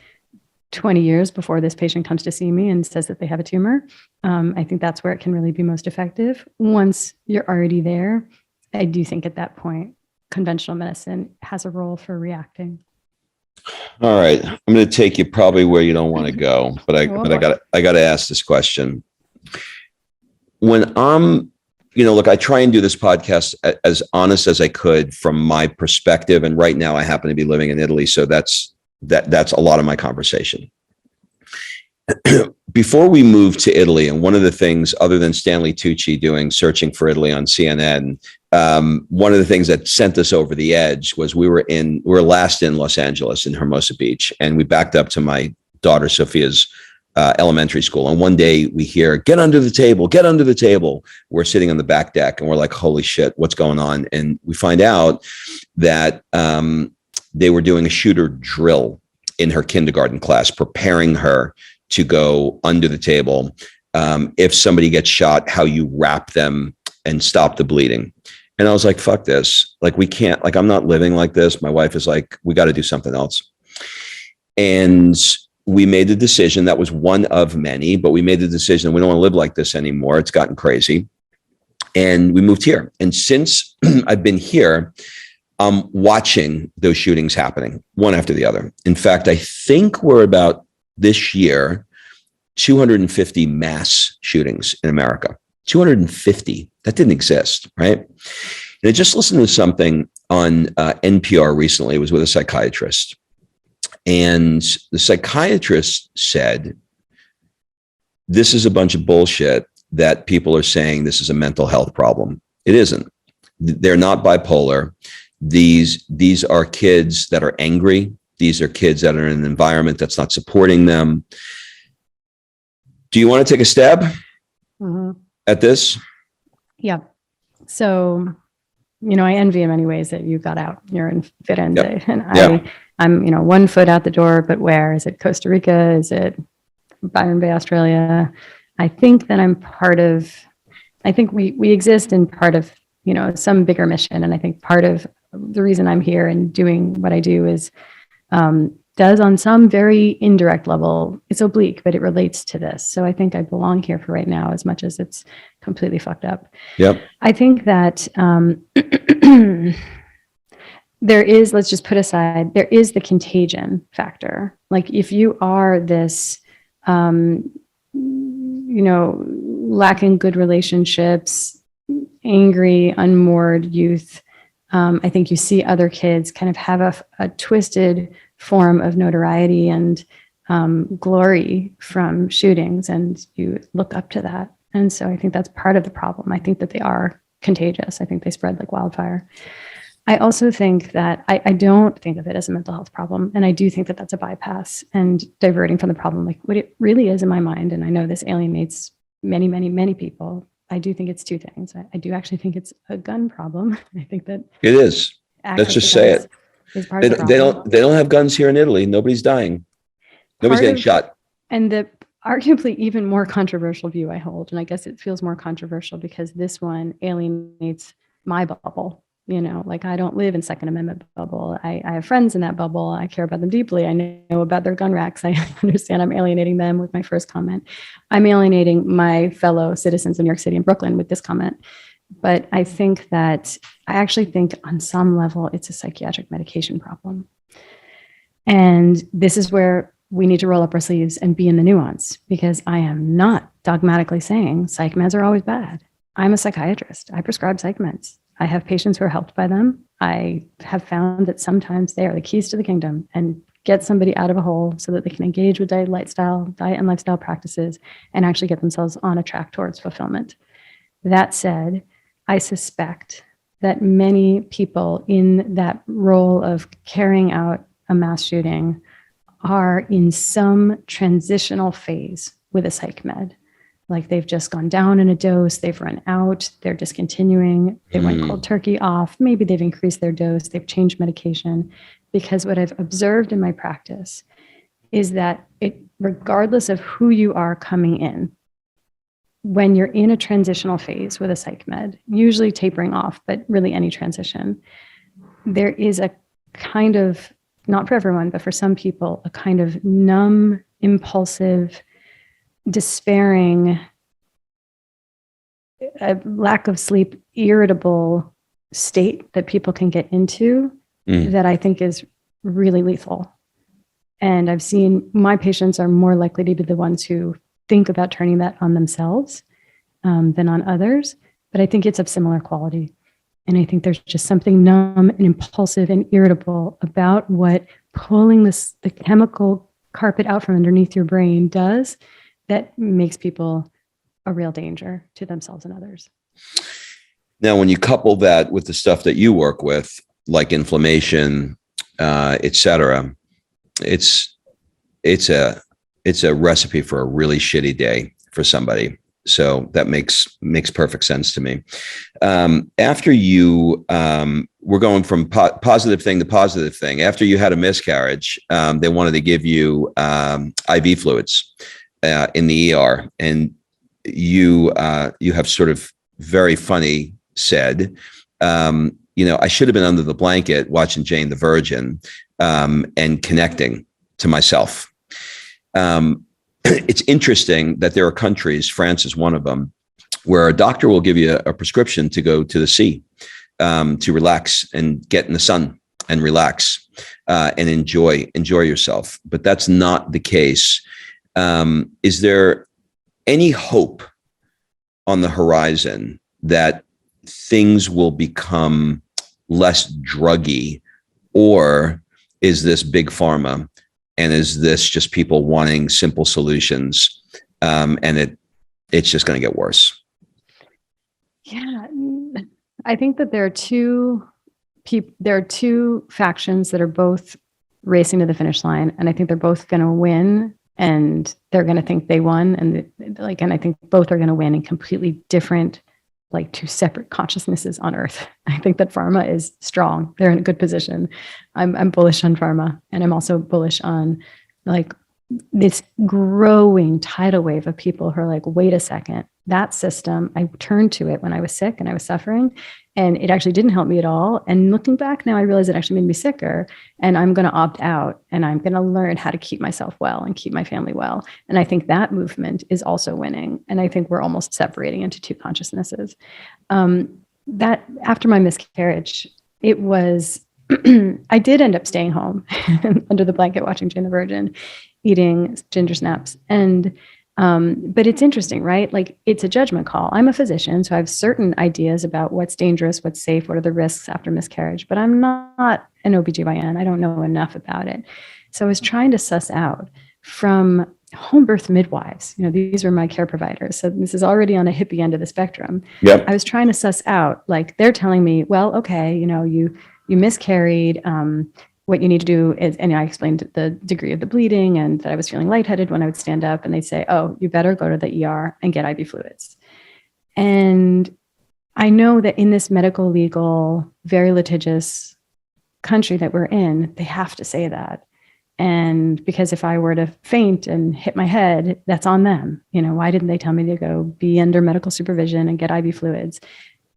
S2: 20 years before this patient comes to see me and says that they have a tumor. I think that's where it can really be most effective. Once you're already there, I do think at that point, conventional medicine has a role for reacting.
S1: All right. I'm going to take you probably where you don't want to go, but I got to ask this question. When look, I try and do this podcast as honest as I could from my perspective. And right now I happen to be living in Italy. So that's a lot of my conversation. Before we moved to Italy, and one of the things, other than Stanley Tucci doing Searching for Italy on CNN, one of the things that sent us over the edge was we were last in Los Angeles in Hermosa Beach, and we backed up to my daughter Sophia's elementary school. And one day we hear, get under the table, get under the table. We're sitting on the back deck and we're like, holy shit, what's going on? And we find out that they were doing a shooter drill in her kindergarten class, preparing her to go under the table. If somebody gets shot, how you wrap them and stop the bleeding. And I was like, fuck this. Like, we can't, like, I'm not living like this. My wife is like, we got to do something else. And we made the decision. That was one of many, but we made the decision. We don't want to live like this anymore. It's gotten crazy. And we moved here. And since I've been here, I'm watching those shootings happening one after the other. In fact, I think we're about this year, 250 mass shootings in America. 250. That didn't exist, right? And I just listened to something on NPR recently. It was with a psychiatrist. And the psychiatrist said, this is a bunch of bullshit that people are saying this is a mental health problem. It isn't. They're not bipolar. These are kids that are angry. These are kids that are in an environment that's not supporting them. Do you want to take a stab at this?
S2: Yeah. So, I envy in many ways that you got out. You're in fit end.
S1: Yep.
S2: And I'm 1 foot out the door, but where? Is it Costa Rica? Is it Byron Bay, Australia? I think that I think we exist in part of, some bigger mission. And I think part of the reason I'm here and doing what I do is, does on some very indirect level, it's oblique, but it relates to this. So I think I belong here for right now as much as it's completely fucked up.
S1: Yep.
S2: I think that there is, let's just put aside, there is the contagion factor. Like if you are this, lacking good relationships, angry, unmoored youth, I think you see other kids kind of have a twisted form of notoriety and glory from shootings, and you look up to that. And so I think that's part of the problem. I think that they are contagious. I think they spread like wildfire. I also think that I don't think of it as a mental health problem. And I do think that that's a bypass and diverting from the problem. Like what it really is in my mind, and I know this alienates many, many, many people. I do think it's two things. I do actually think it's a gun problem. I think that
S1: it is. Let's just say it. They don't have guns here in Italy. Nobody's dying. Nobody's getting shot. And
S2: the arguably even more controversial view I hold, and I guess it feels more controversial because this one alienates my bubble. Like I don't live in Second Amendment bubble. I have friends in that bubble. I care about them deeply. I know about their gun racks. I understand I'm alienating them with my first comment. I'm alienating my fellow citizens in New York City and Brooklyn with this comment. But I actually think on some level, it's a psychiatric medication problem. And this is where we need to roll up our sleeves and be in the nuance, because I am not dogmatically saying psych meds are always bad. I'm a psychiatrist. I prescribe psych meds. I have patients who are helped by them. I have found that sometimes they are the keys to the kingdom and get somebody out of a hole so that they can engage with diet and lifestyle practices and actually get themselves on a track towards fulfillment. That said, I suspect that many people in that role of carrying out a mass shooting are in some transitional phase with a psych med. Like they've just gone down in a dose, they've run out, they're discontinuing, they went cold turkey off, maybe they've increased their dose, they've changed medication. Because what I've observed in my practice is that regardless of who you are coming in, when you're in a transitional phase with a psych med, usually tapering off, but really any transition, there is a kind of, not for everyone, but for some people, a kind of numb, impulsive, despairing, a lack of sleep, irritable state that people can get into that I think is really lethal. And I've seen my patients are more likely to be the ones who think about turning that on themselves than on others. But I think it's of similar quality. And I think there's just something numb and impulsive and irritable about what pulling the chemical carpet out from underneath your brain does that makes people a real danger to themselves and others.
S1: Now, when you couple that with the stuff that you work with, like inflammation, et cetera, it's a recipe for a really shitty day for somebody. So that makes perfect sense to me. After you, we're going from positive thing to positive thing. After you had a miscarriage, they wanted to give you IV fluids in the ER, and you have sort of very funny said, I should have been under the blanket watching Jane the Virgin and connecting to myself. It's interesting that there are countries, France is one of them, where a doctor will give you a prescription to go to the sea, to relax and get in the sun and relax and enjoy yourself. But that's not the case. Is there any hope on the horizon that things will become less druggy, or is this big pharma? And is this just people wanting simple solutions, and it's just going to get worse?
S2: Yeah, I think that there are two factions that are both racing to the finish line, and I think they're both going to win, and they're going to think they won, and I think both are going to win in completely different, like two separate consciousnesses on Earth. I think that pharma is strong. They're in a good position. I'm bullish on pharma, and I'm also bullish on like this growing tidal wave of people who are like, wait a second, that system, I turned to it when I was sick and I was suffering, and it actually didn't help me at all. And looking back now, I realize it actually made me sicker, and I'm going to opt out, and I'm going to learn how to keep myself well and keep my family well. And I think that movement is also winning. And I think we're almost separating into two consciousnesses. That after my miscarriage, it was, I did end up staying home under the blanket, watching Jane the Virgin, eating ginger snaps. And but it's interesting, right? Like, it's a judgment call. I'm a physician, so I have certain ideas about what's dangerous, what's safe, what are the risks after miscarriage, but I'm not an OBGYN. I don't know enough about it. So I was trying to suss out from home birth midwives. These were my care providers. So this is already on a hippie end of the spectrum.
S1: Yep.
S2: I was trying to suss out, like, they're telling me, well, okay, you miscarried. What you need to do is, and I explained the degree of the bleeding and that I was feeling lightheaded when I would stand up, and they'd say, oh, you better go to the ER and get IV fluids. And I know that in this medical, legal, very litigious country that we're in, they have to say that. And because if I were to faint and hit my head, that's on them. Why didn't they tell me to go be under medical supervision and get IV fluids?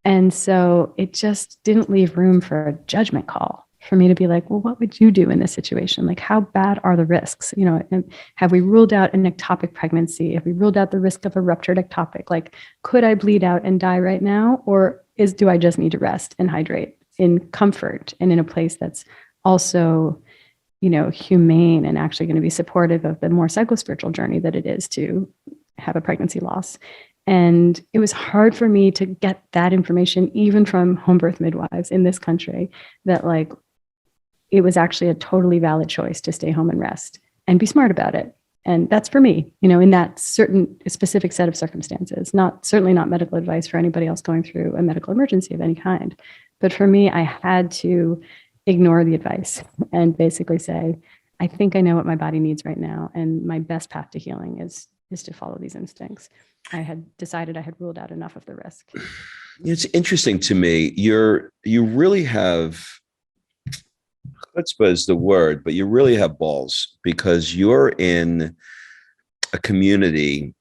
S2: And so it just didn't leave room for a judgment call for me to be like, well, what would you do in this situation? Like, how bad are the risks? Have we ruled out an ectopic pregnancy? Have we ruled out the risk of a ruptured ectopic? Like, could I bleed out and die right now? Or do I just need to rest and hydrate in comfort and in a place that's also, humane and actually going to be supportive of the more psychospiritual journey that it is to have a pregnancy loss? And it was hard for me to get that information, even from home birth midwives in this country, that like, it was actually a totally valid choice to stay home and rest and be smart about it. And that's for me, in that certain specific set of circumstances, certainly not medical advice for anybody else going through a medical emergency of any kind. But for me, I had to ignore the advice and basically say, I think I know what my body needs right now. And my best path to healing is to follow these instincts. I had decided I had ruled out enough of the risk.
S1: It's interesting to me. You really have, chutzpah is the word, but you really have balls, because you're in a community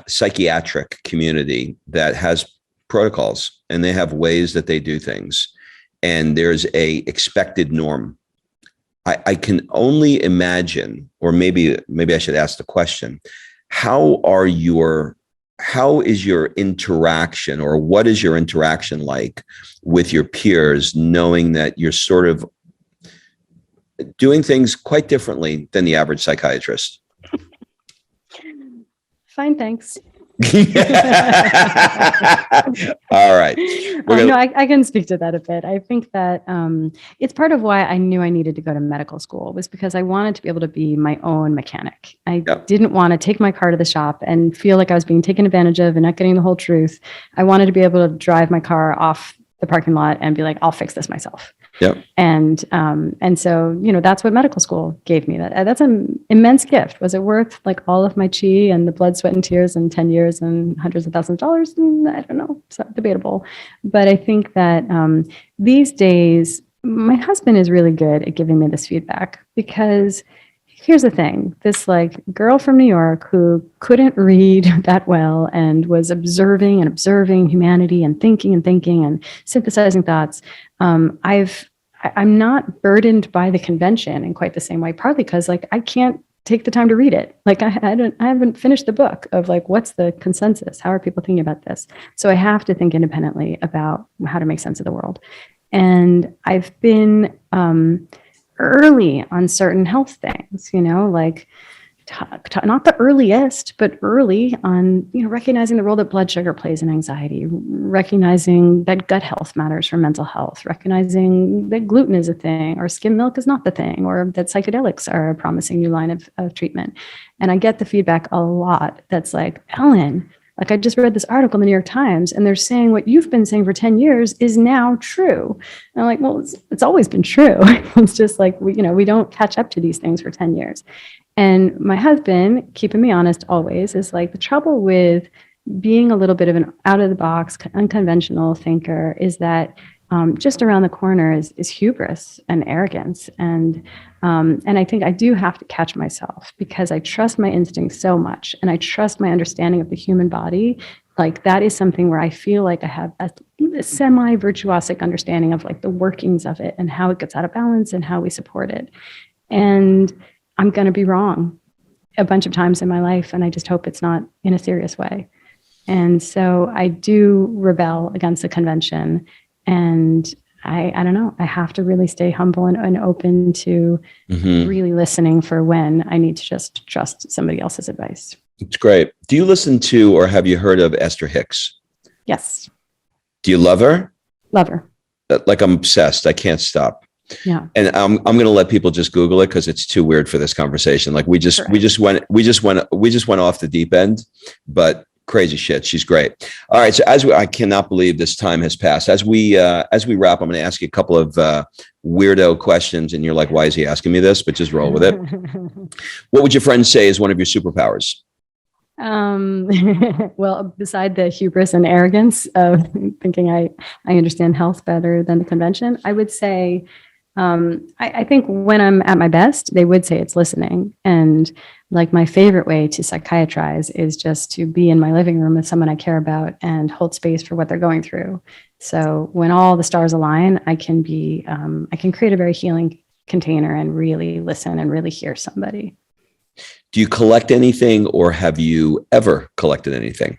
S1: psychiatric community that has protocols and they have ways that they do things, and there's a expected norm. I can only imagine, or maybe I should ask the question: how is your interaction, or what is your interaction like with your peers, knowing that you're sort of doing things quite differently than the average psychiatrist?
S2: Fine, thanks.
S1: All right.
S2: No, I can speak to that a bit. I think that it's part of why I knew I needed to go to medical school, was because I wanted to be able to be my own mechanic. I didn't want to take my car to the shop and feel like I was being taken advantage of and not getting the whole truth. I wanted to be able to drive my car off the parking lot and be like, I'll fix this myself.
S1: Yep.
S2: And so, that's what medical school gave me. That's an immense gift. Was it worth like all of my chi and the blood, sweat, and tears and 10 years and hundreds of thousands of dollars? I don't know. It's debatable. But I think that these days, my husband is really good at giving me this feedback, because here's the thing. This like girl from New York who couldn't read that well and was observing humanity and thinking and synthesizing thoughts. I'm not burdened by the convention in quite the same way, partly because like I can't take the time to read it. Like I haven't finished the book of like, what's the consensus? How are people thinking about this? So I have to think independently about how to make sense of the world. And I've been early on certain health things, like not the earliest, but early on, recognizing the role that blood sugar plays in anxiety, recognizing that gut health matters for mental health, recognizing that gluten is a thing, or skim milk is not the thing, or that psychedelics are a promising new line of treatment. And I get the feedback a lot that's like, Ellen, like I just read this article in the New York Times and they're saying what you've been saying for 10 years is now true. And I'm like, well, it's always been true. It's just like, we don't catch up to these things for 10 years. And my husband, keeping me honest always, is like, the trouble with being a little bit of an out of the box, unconventional thinker is that just around the corner is hubris and arrogance. And I think I do have to catch myself, because I trust my instincts so much, and I trust my understanding of the human body. Like that is something where I feel like I have a semi-virtuosic understanding of like the workings of it and how it gets out of balance and how we support it. And I'm going to be wrong a bunch of times in my life, and I just hope it's not in a serious way. And so I do rebel against the convention. And I don't know, I have to really stay humble and open to really listening for when I need to just trust somebody else's advice.
S1: It's great. Do you listen to, or have you heard of Esther Hicks?
S2: Yes.
S1: Do you love her?
S2: Love her.
S1: Like I'm obsessed. I can't stop.
S2: Yeah.
S1: And I'm going to let people just Google it, because it's too weird for this conversation. Like we just went off the deep end, but crazy shit. She's great. All right. So I cannot believe this time has passed. As we wrap, I'm going to ask you a couple of weirdo questions, and you're like, why is he asking me this? But just roll with it. What would your friends say is one of your superpowers?
S2: Well, beside the hubris and arrogance of thinking I understand health better than the convention, I would say, I think when I'm at my best, they would say it's listening. And like my favorite way to psychiatrize is just to be in my living room with someone I care about and hold space for what they're going through. So when all the stars align, I can create a very healing container and really listen and really hear somebody.
S1: Do you collect anything, or have you ever collected anything?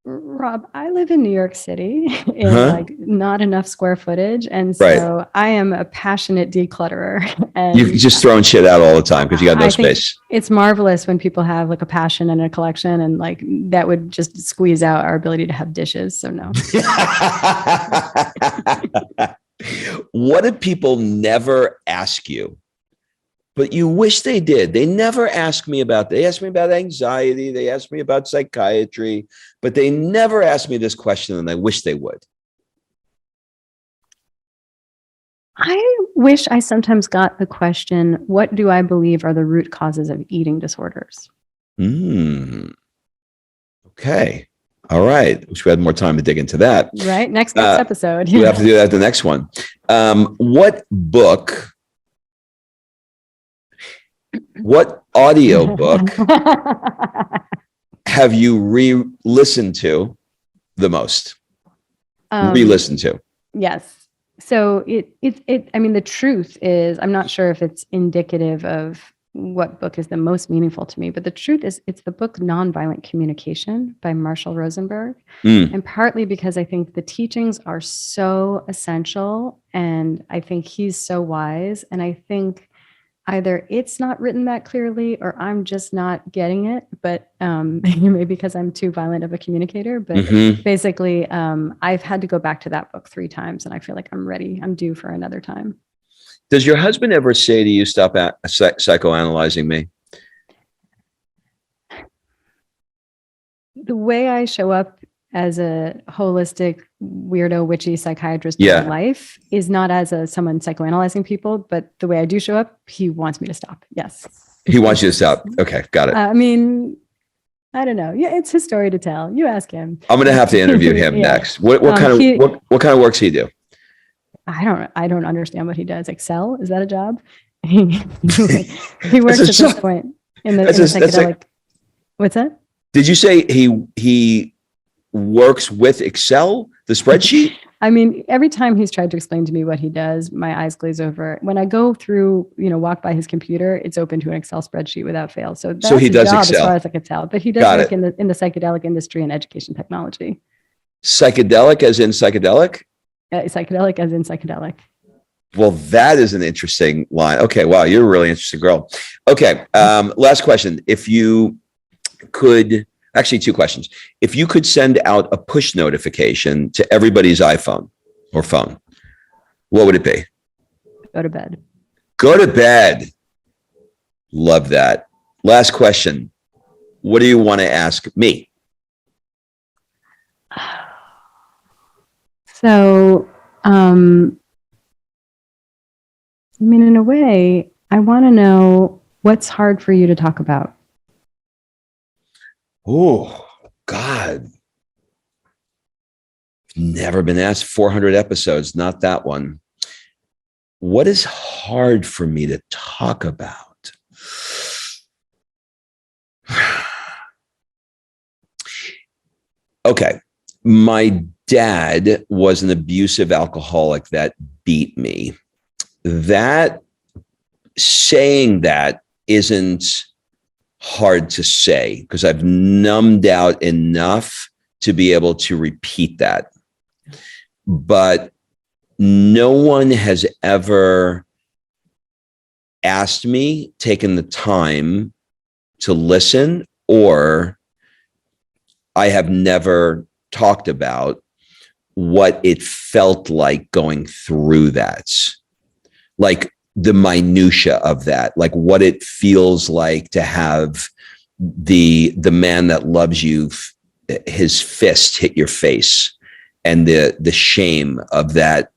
S2: Rob, I live in New York City in like not enough square footage. And so I am a passionate declutterer. And
S1: you're just throwing shit out all the time because you got no space.
S2: It's marvelous when people have like a passion and a collection, and like that would just squeeze out our ability to have dishes. So no.
S1: What did people never ask you, but you wish they did? They never ask me about, they asked me about anxiety. They asked me about psychiatry, but they never asked me this question, and I wish they would.
S2: I wish I sometimes got the question, what do I believe are the root causes of eating disorders?
S1: Okay. All right. Wish we had more time to dig into that.
S2: Right. Next episode.
S1: We have to do that the next one. What book What audiobook have you re-listened to the most? Re-listened to?
S2: Yes. So I mean, the truth is, I'm not sure if it's indicative of what book is the most meaningful to me, but the truth is it's the book Nonviolent Communication by Marshall Rosenberg. And partly because I think the teachings are so essential and I think he's so wise. And I think either it's not written that clearly or I'm just not getting it, but maybe because I'm too violent of a communicator. But basically, I've had to go back to that book 3 times and I feel like I'm ready. I'm due for another time.
S1: Does your husband ever say to you, stop psychoanalyzing me?
S2: The way I show up as a holistic, weirdo, witchy psychiatrist in my life is not as someone psychoanalyzing people, but the way I do show up, he wants me to stop. Yes.
S1: He wants you to stop. Okay, got it.
S2: I mean, I don't know. Yeah, it's his story to tell. You ask him.
S1: I'm going to have to interview him next. What kind of works he do?
S2: I don't understand what he does. Excel? Is that a job? He works at this point in the psychedelic. What's that?
S1: Did you say he works with Excel, the spreadsheet?
S2: I mean, every time he's tried to explain to me what he does, my eyes glaze over. When I go through, walk by his computer, it's open to an Excel spreadsheet without fail. So
S1: he does
S2: job
S1: Excel
S2: as far as I can tell. But he does work in the psychedelic industry and education technology.
S1: Psychedelic as in psychedelic?
S2: Psychedelic as in psychedelic.
S1: Well, that is an interesting line. Okay, wow, you're a really interesting girl. Okay, last question. If you could, actually 2 questions. If you could send out a push notification to everybody's iPhone or phone, what would it be?
S2: Go to bed.
S1: Go to bed. Love that. Last question. What do you want to ask me?
S2: So, I mean, in a way, I want to know what's hard for you to talk about.
S1: Oh, God. Never been asked. 400 episodes, not that one. What is hard for me to talk about? Okay. My dad was an abusive alcoholic that beat me. That saying that isn't hard to say because I've numbed out enough to be able to repeat that. But no one has ever asked me, taken the time to listen, or I have never talked about what it felt like going through that. Like the minutia of that, like what it feels like to have the man that loves you, his fist hit your face, and the shame of that,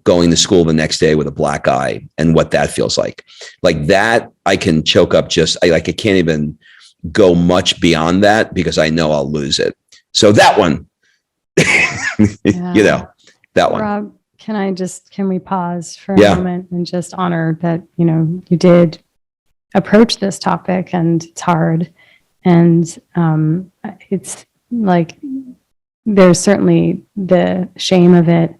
S1: going to school the next day with a black eye and what that feels like that. I can choke up I can't even go much beyond that because I know I'll lose it. So that one, that one.
S2: Rob, can we pause for a moment and just honor that, you did approach this topic and it's hard. And it's like, there's certainly the shame of it.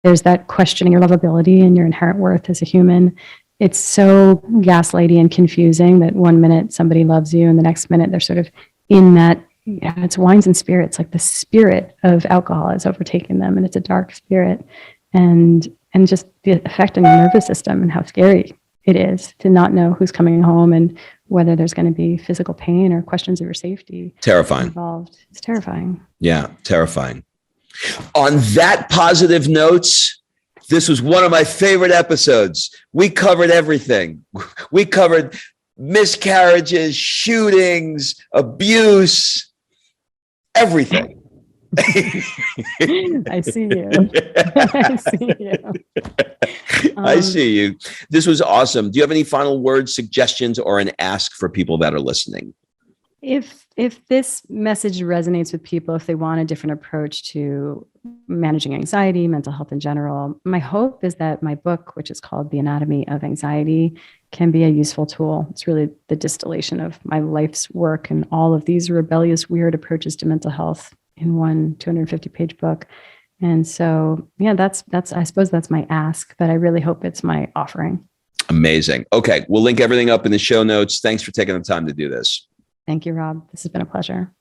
S2: There's that questioning your lovability and your inherent worth as a human. It's so gaslighty and confusing that one minute somebody loves you and the next minute they're sort of in that, it's wines and spirits, like the spirit of alcohol has overtaken them, and it's a dark spirit. And just the effect on your nervous system and how scary it is to not know who's coming home and whether there's going to be physical pain or questions of your safety.
S1: Terrifying.
S2: Involved. It's terrifying.
S1: Yeah, terrifying. On that positive notes, this was one of my favorite episodes. We covered everything. We covered miscarriages, shootings, abuse, everything.
S2: I see you. I see you.
S1: I see you. This was awesome. Do you have any final words, suggestions, or an ask for people that are listening?
S2: If this message resonates with people, if they want a different approach to managing anxiety, mental health in general, my hope is that my book, which is called The Anatomy of Anxiety, can be a useful tool. It's really the distillation of my life's work and all of these rebellious, weird approaches to mental health in one 250-page book. And so, yeah, that's I suppose that's my ask, but I really hope it's my offering.
S1: Amazing. Okay, we'll link everything up in the show notes. Thanks for taking the time to do this.
S2: Thank you, Rob. This has been a pleasure.